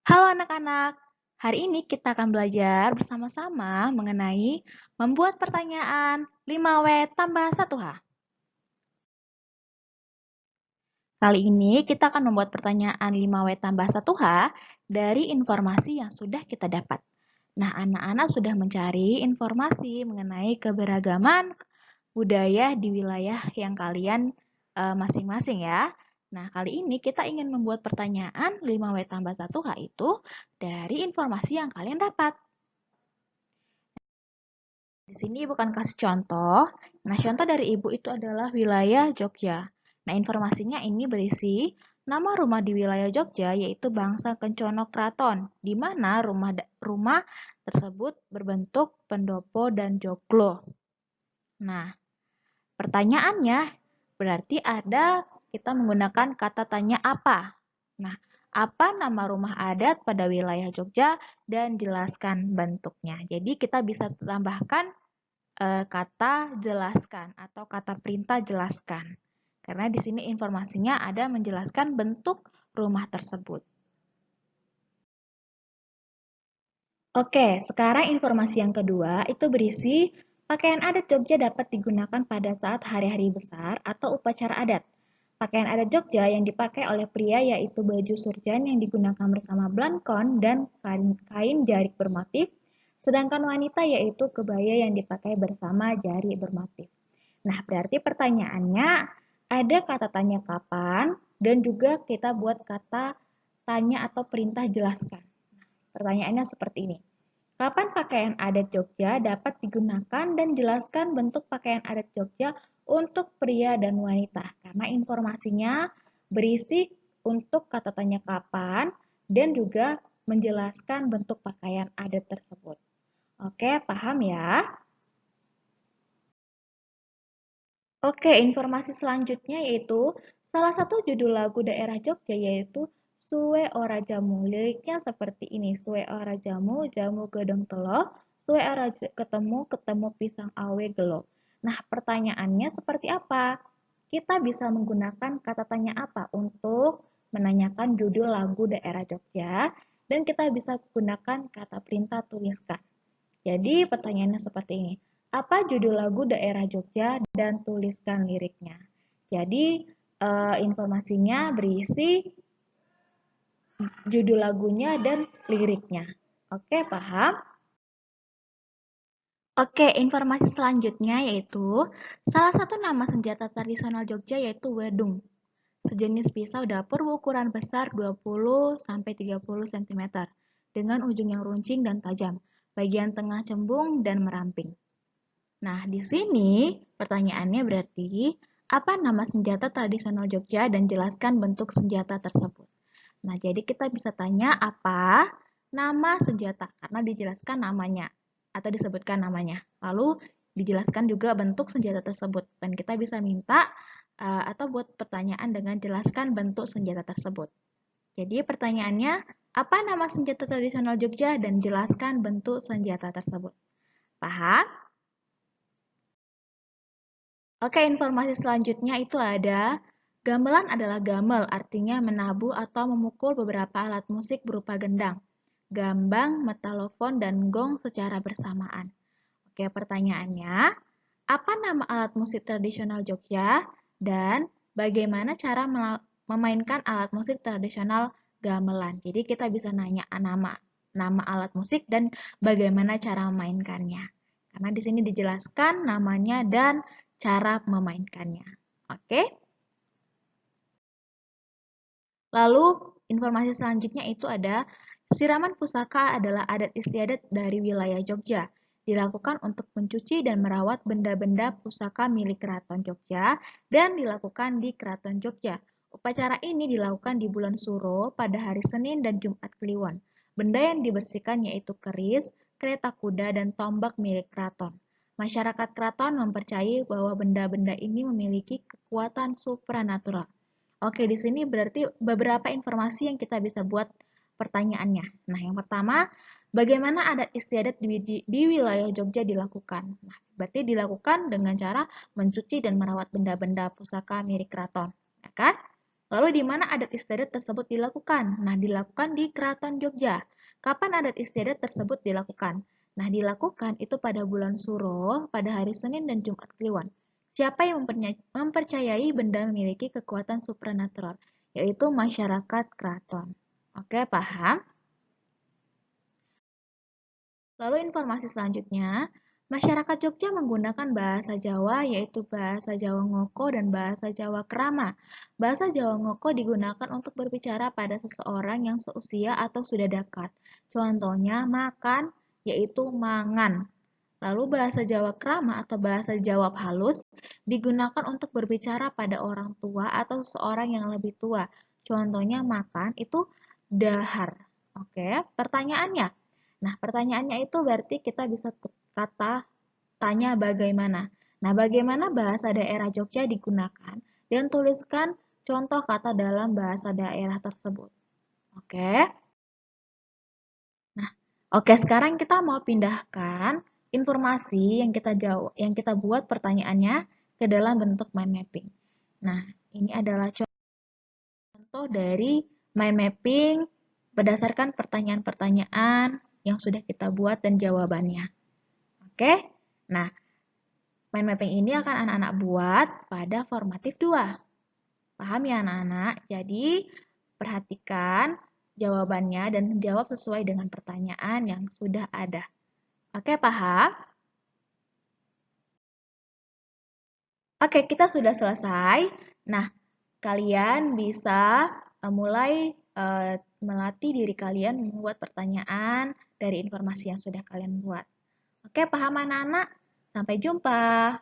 Halo anak-anak, hari ini kita akan belajar bersama-sama mengenai membuat pertanyaan 5W tambah 1H. Kali ini kita akan membuat pertanyaan 5W tambah 1H dari informasi yang sudah kita dapat. Nah, anak-anak sudah mencari informasi mengenai keberagaman budaya di wilayah yang kalian masing-masing ya. Nah, kali ini kita ingin membuat pertanyaan 5W tambah 1H itu dari informasi yang kalian dapat. Di sini bukan kasih contoh. Nah, contoh dari ibu itu adalah wilayah Jogja. Nah, informasinya ini berisi nama rumah di wilayah Jogja yaitu Bangsa Kencono Kraton, di mana rumah tersebut berbentuk pendopo dan joglo. Nah, pertanyaannya berarti ada kita menggunakan kata tanya apa. Nah, apa nama rumah adat pada wilayah Jogja dan jelaskan bentuknya. Jadi kita bisa tambahkan kata jelaskan atau kata perintah jelaskan. Karena di sini informasinya ada menjelaskan bentuk rumah tersebut. Oke, sekarang informasi yang kedua itu berisi pakaian adat Jogja dapat digunakan pada saat hari-hari besar atau upacara adat. Pakaian adat Jogja yang dipakai oleh pria yaitu baju surjan yang digunakan bersama blankon dan kain jarik bermotif, sedangkan wanita yaitu kebaya yang dipakai bersama jari bermotif. Nah, berarti pertanyaannya ada kata tanya kapan dan juga kita buat kata tanya atau perintah jelaskan. Pertanyaannya seperti ini. Kapan pakaian adat Jogja dapat digunakan dan jelaskan bentuk pakaian adat Jogja untuk pria dan wanita? Karena informasinya berisi untuk kata tanya kapan dan juga menjelaskan bentuk pakaian adat tersebut. Oke, paham ya? Oke, informasi selanjutnya yaitu salah satu judul lagu daerah Jogja yaitu Suwe Ora Jamu. Liriknya seperti ini, Suwe Ora Jamu, Jamu Gedong Telo, Suwe Ora Ketemu, Ketemu Pisang Awe Gelo. Nah, pertanyaannya seperti apa? Kita bisa menggunakan kata tanya apa untuk menanyakan judul lagu daerah Jogja dan kita bisa gunakan kata perintah tuliskan. Jadi pertanyaannya seperti ini. Apa judul lagu daerah Jogja dan tuliskan liriknya. Jadi informasinya berisi judul lagunya dan liriknya. Oke, paham? Oke, informasi selanjutnya yaitu salah satu nama senjata tradisional Jogja yaitu wedung. Sejenis pisau dapur berukuran besar 20-30 cm dengan ujung yang runcing dan tajam, bagian tengah cembung dan meramping. Nah, di sini pertanyaannya berarti, apa nama senjata tradisional Jogja dan jelaskan bentuk senjata tersebut. Nah, jadi kita bisa tanya apa nama senjata, karena dijelaskan namanya atau disebutkan namanya. Lalu dijelaskan juga bentuk senjata tersebut. Dan kita bisa minta atau buat pertanyaan dengan jelaskan bentuk senjata tersebut. Jadi pertanyaannya, apa nama senjata tradisional Jogja dan jelaskan bentuk senjata tersebut. Paham? Oke, informasi selanjutnya itu ada gamelan adalah gamel, artinya menabuh atau memukul beberapa alat musik berupa gendang, gambang, metalofon, dan gong secara bersamaan. Oke, pertanyaannya, apa nama alat musik tradisional Jogja dan bagaimana cara memainkan alat musik tradisional gamelan? Jadi kita bisa nanya nama alat musik dan bagaimana cara memainkannya. Karena di sini dijelaskan namanya dan cara memainkannya. Oke. Lalu informasi selanjutnya itu ada siraman pusaka adalah adat istiadat dari wilayah Jogja. Dilakukan untuk mencuci dan merawat benda-benda pusaka milik Keraton Jogja dan dilakukan di Keraton Jogja. Upacara ini dilakukan di bulan Suro pada hari Senin dan Jumat Kliwon. Benda yang dibersihkan yaitu keris, kereta kuda, dan tombak milik keraton. Masyarakat keraton mempercayai bahwa benda-benda ini memiliki kekuatan supranatural. Oke, di sini berarti beberapa informasi yang kita bisa buat pertanyaannya. Nah, yang pertama, bagaimana adat istiadat di wilayah Jogja dilakukan? Nah, berarti dilakukan dengan cara mencuci dan merawat benda-benda pusaka milik keraton, ya kan? Lalu di mana adat istiadat tersebut dilakukan? Nah, dilakukan di Keraton Jogja. Kapan adat istiadat tersebut dilakukan? Nah, dilakukan itu pada bulan Suro, pada hari Senin dan Jumat Kliwon. Siapa yang mempercayai benda memiliki kekuatan supranatural? Yaitu masyarakat keraton. Oke, paham? Lalu informasi selanjutnya, masyarakat Jogja menggunakan bahasa Jawa yaitu bahasa Jawa Ngoko dan bahasa Jawa Kerama. Bahasa Jawa Ngoko digunakan untuk berbicara pada seseorang yang seusia atau sudah dekat. Contohnya makan yaitu mangan. Lalu bahasa Jawa Krama atau bahasa Jawa halus digunakan untuk berbicara pada orang tua atau seseorang yang lebih tua. Contohnya makan itu dahar. Oke, pertanyaannya. Nah, pertanyaannya itu berarti kita bisa kata tanya bagaimana. Nah, bagaimana bahasa daerah Jogja digunakan dan tuliskan contoh kata dalam bahasa daerah tersebut. Oke. Nah, oke sekarang kita mau pindahkan informasi yang kita buat pertanyaannya ke dalam bentuk mind mapping. Nah, ini adalah contoh dari mind mapping berdasarkan pertanyaan-pertanyaan yang sudah kita buat dan jawabannya. Oke? Nah, mind mapping ini akan anak-anak buat pada formatif 2. Paham ya anak-anak? Jadi, perhatikan jawabannya dan jawab sesuai dengan pertanyaan yang sudah ada. Oke, paham? Oke, kita sudah selesai. Nah, kalian bisa mulai melatih diri kalian membuat pertanyaan dari informasi yang sudah kalian buat. Oke, paham anak-anak? Sampai jumpa.